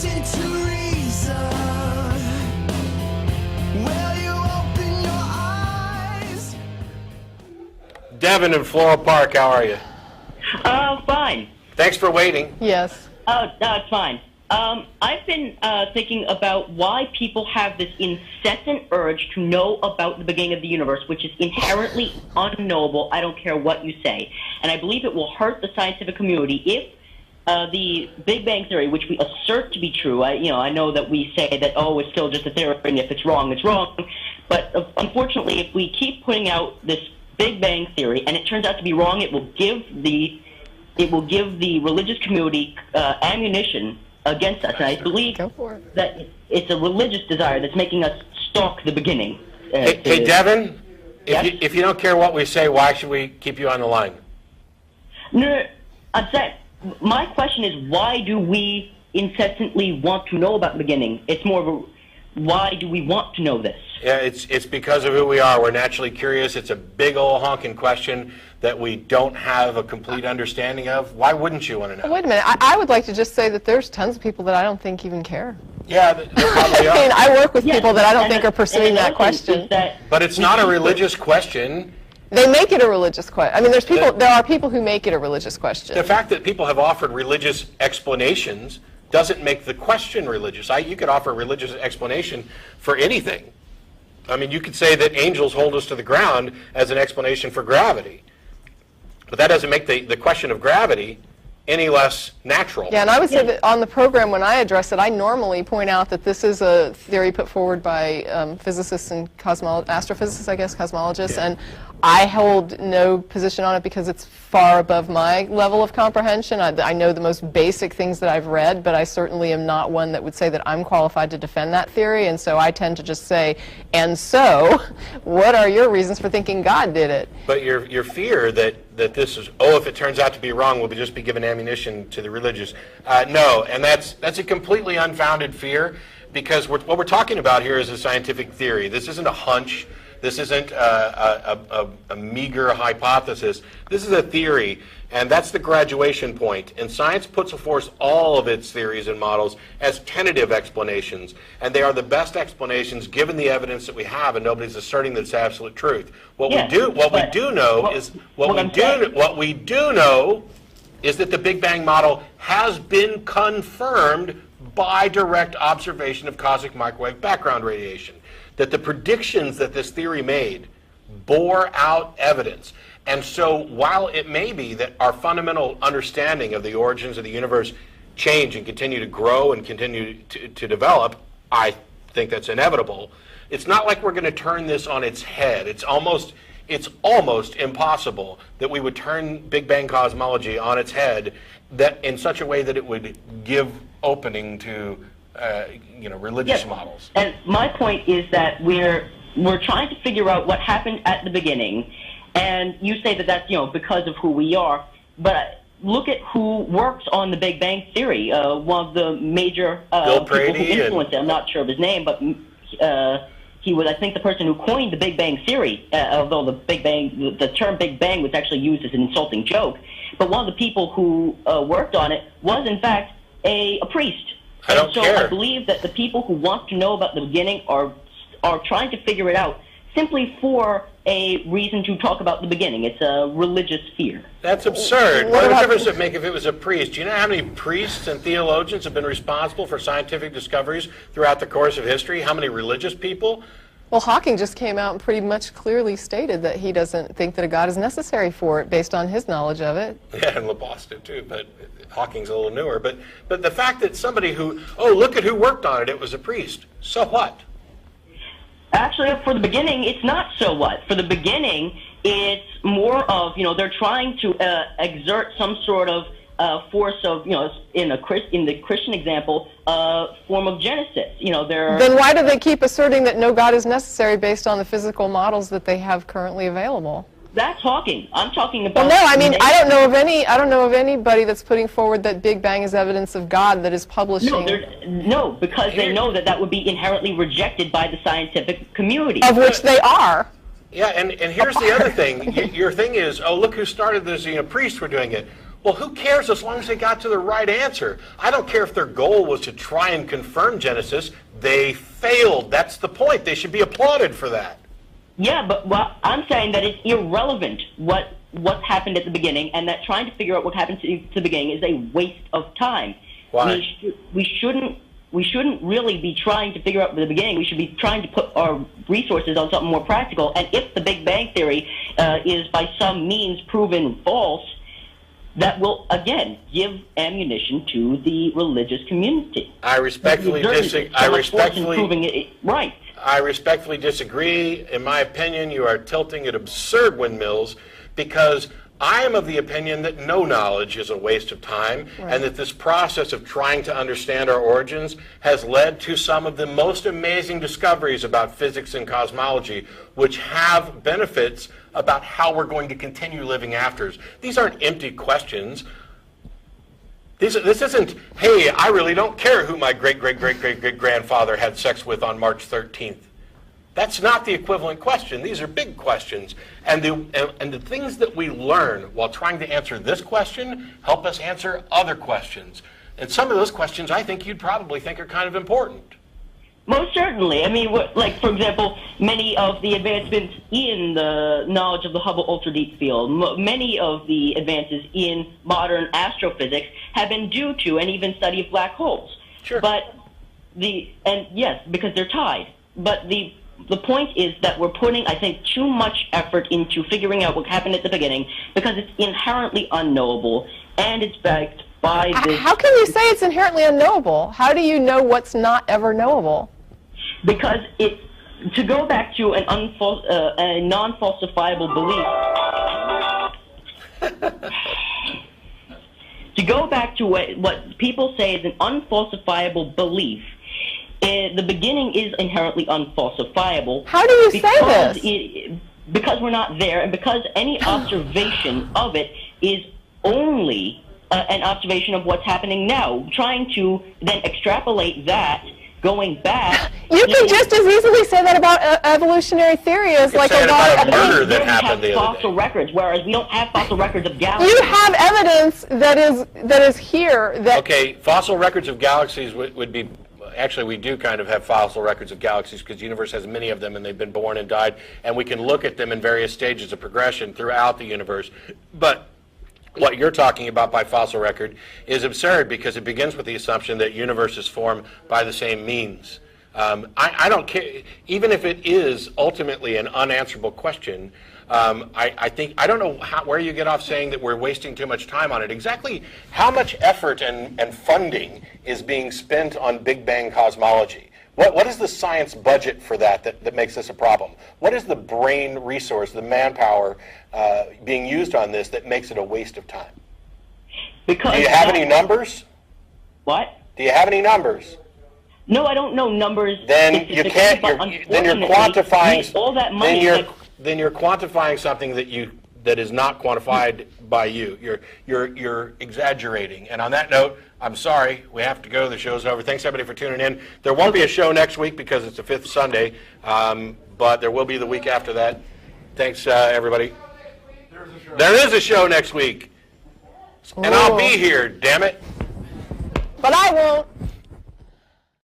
listen to reason? Will you open your eyes? Devin in Floral Park, how are you? Fine. Thanks for waiting. Yes. No, it's fine. I've been thinking about why people have this incessant urge to know about the beginning of the universe, which is inherently unknowable. I don't care what you say. And I believe it will hurt the scientific community if the Big Bang Theory, which we assert to be true, I know that we say that, oh, it's still just a theory, and if it's wrong, it's wrong. But unfortunately, if we keep putting out this Big Bang Theory, and it turns out to be wrong, it will give the religious community ammunition against us. And I believe that it's a religious desire that's making us stalk the beginning. Hey, Devin, Yes? if you don't care what we say, why should we keep you on the line? No, I'm saying, my question is, why do we incessantly want to know about the beginning? It's more of a, why do we want to know this? Yeah, it's because of who we are. We're naturally curious. It's a big old honking question that we don't have a complete understanding of. Why wouldn't you want to know? Wait a minute. I would like to just say that there's tons of people that I don't think even care. Yeah, there probably I mean, are. I work with Yes, people that I don't and think are pursuing that question. But it's not a religious question. They make it a religious question. I mean, there are people who make it a religious question. The fact that people have offered religious explanations doesn't make the question religious. You could offer a religious explanation for anything. I mean, you could say that angels hold us to the ground as an explanation for gravity. But that doesn't make the question of gravity any less natural. Yeah, and I would say that on the program when I address it, I normally point out that this is a theory put forward by physicists and astrophysicists, I guess, cosmologists, and I hold no position on it because it's far above my level of comprehension. I know the most basic things that I've read, but I certainly am not one that would say that I'm qualified to defend that theory, and so I tend to just say, and so, what are your reasons for thinking God did it? But your fear that this is, oh, if it turns out to be wrong, we'll just be given ammunition to the religious. No, and that's a completely unfounded fear, because what we're talking about here is a scientific theory. This isn't a hunch. This isn't a meager hypothesis. This is a theory, and that's the graduation point. And science puts forth all of its theories and models as tentative explanations, and they are the best explanations given the evidence that we have, and nobody's asserting that it's absolute truth. What we do know is that the Big Bang model has been confirmed by direct observation of cosmic microwave background radiation. That the predictions that this theory made bore out evidence. And so while it may be that our fundamental understanding of the origins of the universe change and continue to grow and continue to develop, I think that's inevitable, it's not like we're going to turn this on its head. It's almost impossible that we would turn Big Bang cosmology on its head that in such a way that it would give opening to religious models. And my point is that we're trying to figure out what happened at the beginning, and you say that that's because of who we are. But look at who works on the Big Bang Theory. One of the major people who influenced it. I'm not sure of his name, but he was, I think, the person who coined the Big Bang Theory. Although the term Big Bang was actually used as an insulting joke. But one of the people who worked on it was, in fact, a priest. And so I believe that the people who want to know about the beginning are trying to figure it out simply for a reason to talk about the beginning. It's a religious fear. That's absurd. What difference does it make if it was a priest? Do you know how many priests and theologians have been responsible for scientific discoveries throughout the course of history? How many religious people? Well, Hawking just came out and pretty much clearly stated that he doesn't think that a God is necessary for it based on his knowledge of it. Yeah, and Laplace did too, but Hawking's a little newer. But the fact that somebody who, look at who worked on it, it was a priest. So what? Actually, for the beginning, it's not so what. For the beginning, it's more of, they're trying to exert some sort of force of, in the Christian example, form of Genesis. Then why do they keep asserting that no God is necessary based on the physical models that they have currently available? That's Hawking. I'm talking about. Well, no, I mean, I don't know of anybody that's putting forward that Big Bang is evidence of God that is publishing. No, because they know that would be inherently rejected by the scientific community. Of which they are. Yeah, and here's the other thing. Your thing is, look who started this. Priests were doing it. Well, who cares as long as they got to the right answer? I don't care if their goal was to try and confirm Genesis. They failed. That's the point. They should be applauded for that. Yeah, but I'm saying that it's irrelevant what happened at the beginning, and that trying to figure out what happened to the beginning is a waste of time. Why? We shouldn't really be trying to figure out the beginning. We should be trying to put our resources on something more practical. And if the Big Bang Theory is by some means proven false, that will, again, give ammunition to the religious community. I respectfully disagree. Right. I respectfully disagree. In my opinion, you are tilting at absurd windmills, because I am of the opinion that no knowledge is a waste of time, and that this process of trying to understand our origins has led to some of the most amazing discoveries about physics and cosmology, which have benefits about how we're going to continue living after. These aren't empty questions. This isn't, hey, I really don't care who my great-great-great-great-great-grandfather had sex with on March 13th. That's not the equivalent question. These are big questions. And the things that we learn while trying to answer this question help us answer other questions. And some of those questions I think you'd probably think are kind of important. Most certainly. I mean, like, for example, many of the advancements in the knowledge of the Hubble ultra-deep field, many of the advances in modern astrophysics have been due to an even study of black holes. Sure. Yes, because they're tied. But the point is that we're putting, I think, too much effort into figuring out what happened at the beginning, because it's inherently unknowable, and it's backed by this... How can you say it's inherently unknowable? How do you know what's not ever knowable? Because to go back to a non-falsifiable belief, to go back to what people say is an unfalsifiable belief, the beginning is inherently unfalsifiable. How do you say this? Because we're not there, and because any observation of it is only an observation of what's happening now. Trying to then extrapolate that, going back... You can just as easily say that about evolutionary theory as like a lot of... murder that happened the other day. Fossil records, whereas we don't have fossil records of galaxies. You have evidence that is here that... Okay, fossil records of galaxies would be... Actually, we do kind of have fossil records of galaxies, because the universe has many of them, and they've been born and died, and we can look at them in various stages of progression throughout the universe. But what you're talking about by fossil record is absurd, because it begins with the assumption that universes form by the same means. I don't care, even if it is ultimately an unanswerable question. I don't know where you get off saying that we're wasting too much time on it. Exactly how much effort and funding is being spent on Big Bang cosmology? What is the science budget for that makes this a problem? What is the brain resource, the manpower being used on this that makes it a waste of time? Because do you have any numbers? What? Do you have any numbers? No, I don't know numbers. Then you can't. Then you're quantifying. All that money. Then you're quantifying something that is not quantified by you. You're exaggerating. And on that note, I'm sorry, we have to go. The show's over. Thanks everybody for tuning in. There won't be a show next week because it's the 5th Sunday, but there will be the week after that. Thanks everybody. There is a show next week, and I'll be here. Damn it! But I won't.